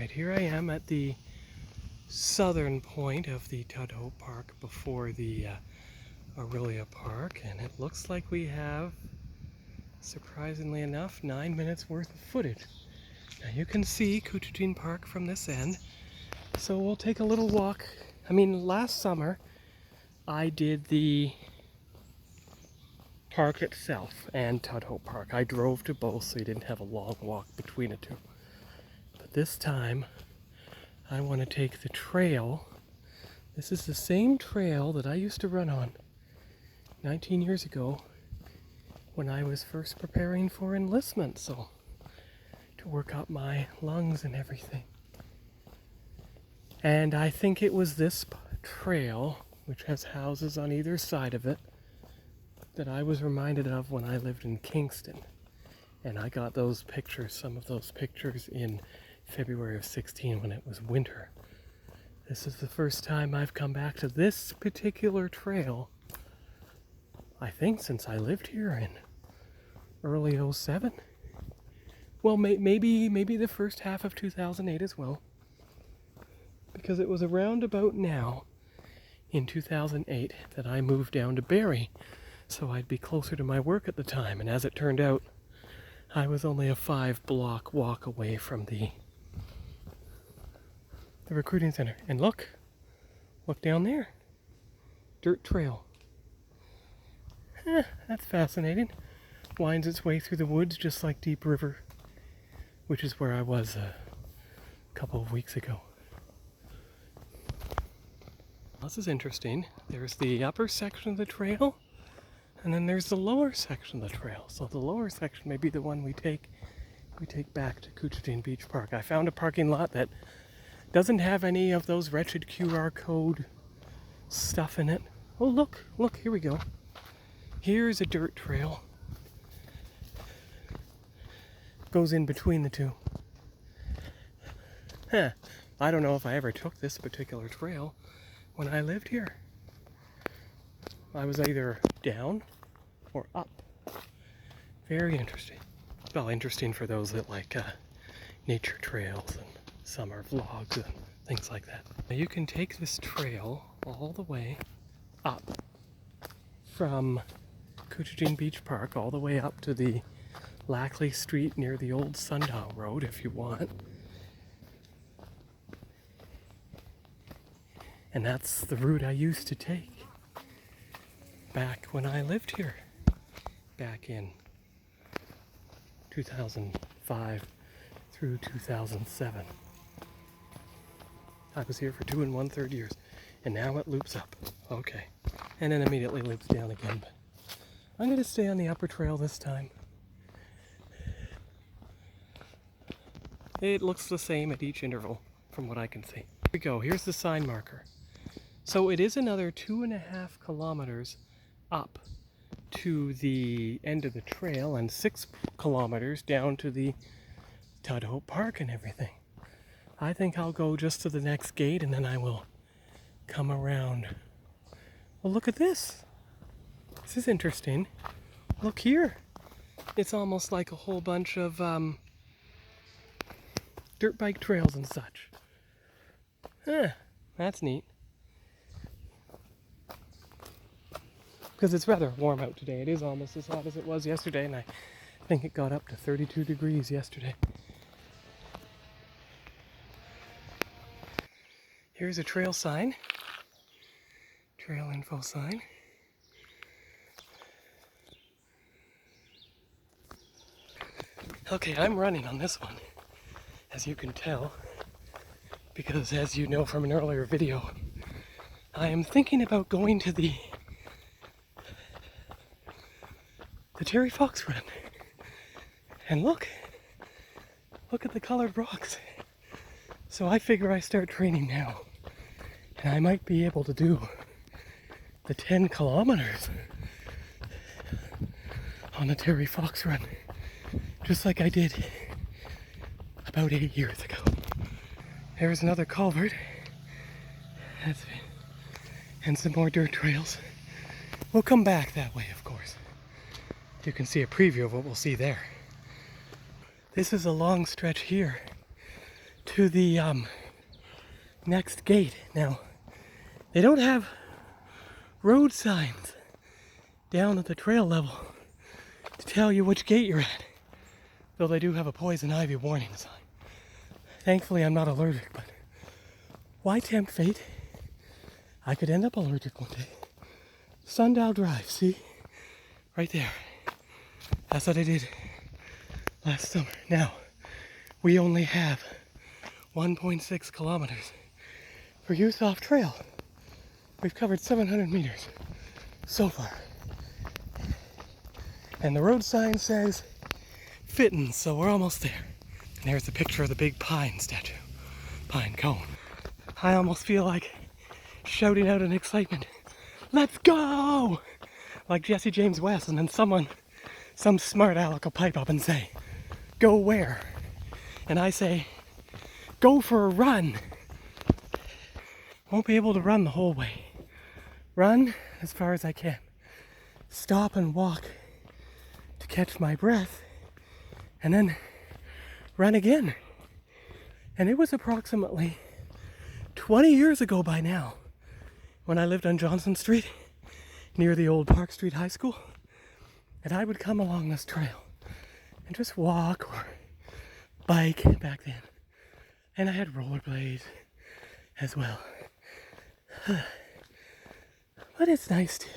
Alright, here I am at the southern point of the Uthoff Park before the Orillia Park, and it looks like we have, surprisingly enough, 9 minutes worth of footage. Now you can see Couchiching Park from this end, so we'll take a little walk. I mean, last summer I did the park itself and Uthoff Park. I drove to both so you didn't have a long walk between the two. But this time I want to take the trail. This is the same trail that I used to run on 19 years ago when I was first preparing for enlistment, so to work up my lungs and everything. And I think it was this trail, which has houses on either side of it, that I was reminded of when I lived in Kingston. And I got those pictures, some of those pictures, in February of 16 when it was winter. This is the first time I've come back to this particular trail, I think, since I lived here in early '07. Well, maybe the first half of 2008 as well, because it was around about now in 2008 that I moved down to Barrie, so I'd be closer to my work at the time. And as it turned out, I was only a 5-block walk away from the recruiting center. And look down there, dirt trail. That's fascinating. Winds its way through the woods just like Deep River, which is where I was a couple of weeks ago. This is interesting. There's the upper section of the trail, and then there's the lower section of the trail. So the lower section may be the one we take back to Couchiching Beach Park. I found a parking lot that doesn't have any of those wretched QR code stuff in it. Oh, look, here we go. Here's a dirt trail. Goes in between the two. I don't know if I ever took this particular trail when I lived here. I was either down or up. Very interesting. Well, interesting for those that like nature trails and summer vlogs and things like that. Now you can take this trail all the way up from Couchiching Beach Park all the way up to the Lackley Street near the old Sundial Road if you want. And that's the route I used to take back when I lived here, back in 2005 through 2007. I was here for 2 1/3 years, and now it loops up. Okay, and then immediately loops down again, but I'm going to stay on the upper trail this time. It looks the same at each interval from what I can see. Here we go, here's the sign marker. So it is another 2.5 kilometers up to the end of the trail and 6 kilometers down to the Uthoff Park and everything. I think I'll go just to the next gate and then I will come around. Well, look at this. This is interesting. Look here. It's almost like a whole bunch of dirt bike trails and such. That's neat. Because it's rather warm out today. It is almost as hot as it was yesterday, and I think it got up to 32 degrees yesterday. Here's a trail sign. Trail info sign. Okay, I'm running on this one, as you can tell, because as you know from an earlier video, I am thinking about going to the Terry Fox run. And look at the colored rocks. So I figure I start training now, and I might be able to do the 10 kilometers on the Terry Fox run, just like I did about 8 years ago. There's another culvert. And some more dirt trails. We'll come back that way, of course. You can see a preview of what we'll see there. This is a long stretch here to the next gate. Now, they don't have road signs down at the trail level to tell you which gate you're at, though they do have a poison ivy warning sign. Thankfully, I'm not allergic, but why tempt fate? I could end up allergic one day. Sundial Drive, see? Right there. That's what I did last summer. Now, we only have 1.6 kilometers for Uthoff Trail. We've covered 700 meters so far. And the road sign says Fitton, so we're almost there. And there's a picture of the big pine statue, pine cone. I almost feel like shouting out in excitement, "Let's go!" Like Jesse James West, and then some smart aleck will pipe up and say, "Go where?" And I say, "Go for a run." Won't be able to run the whole way. Run as far as I can. Stop and walk to catch my breath, and then run again. And it was approximately 20 years ago by now, when I lived on Johnson Street, near the old Park Street High School, and I would come along this trail and just walk or bike back then. And I had rollerblades as well. But it's nice to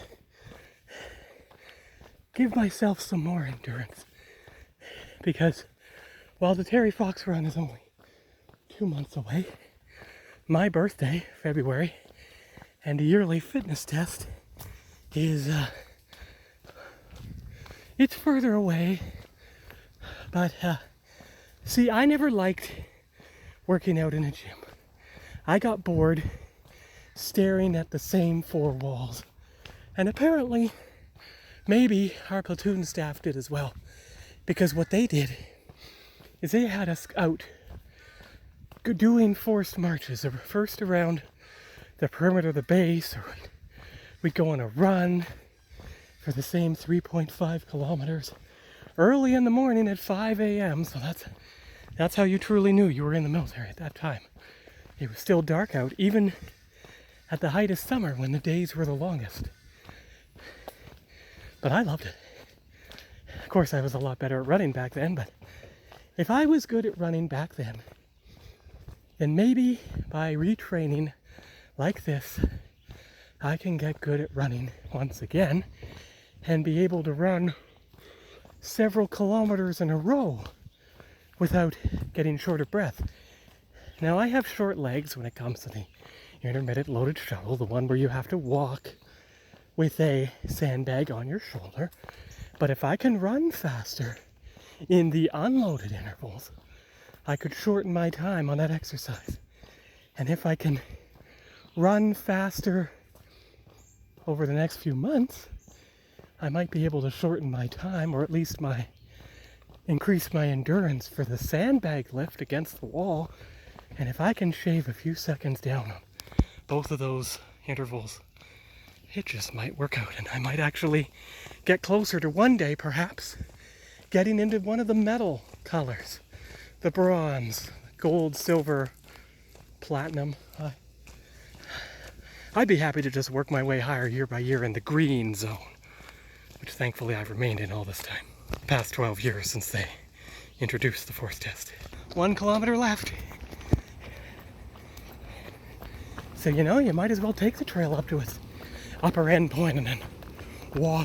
give myself some more endurance, because while the Terry Fox Run is only 2 months away, my birthday, February, and a yearly fitness test is, it's further away. But, see, I never liked working out in a gym. I got bored staring at the same four walls. And apparently, maybe our platoon staff did as well. Because what they did is they had us out doing forced marches, first around the perimeter of the base, or we'd go on a run for the same 3.5 kilometers early in the morning at 5 a.m. So that's how you truly knew you were in the military at that time. It was still dark out, even at the height of summer when the days were the longest. But I loved it. Of course, I was a lot better at running back then, but if I was good at running back then maybe by retraining like this, I can get good at running once again and be able to run several kilometers in a row without getting short of breath. Now, I have short legs when it comes to the intermittent loaded shuttle, the one where you have to walk with a sandbag on your shoulder. But if I can run faster in the unloaded intervals, I could shorten my time on that exercise. And if I can run faster over the next few months, I might be able to shorten my time, or at least increase my endurance for the sandbag lift against the wall. And if I can shave a few seconds down on both of those intervals, it just might work out, and I might actually get closer to one day, perhaps, getting into one of the medal colors. The bronze, gold, silver, platinum. I'd be happy to just work my way higher year by year in the green zone, which thankfully I've remained in all this time. The past 12 years since they introduced the force test. 1 kilometer left. So, you might as well take the trail up to its upper end point and then walk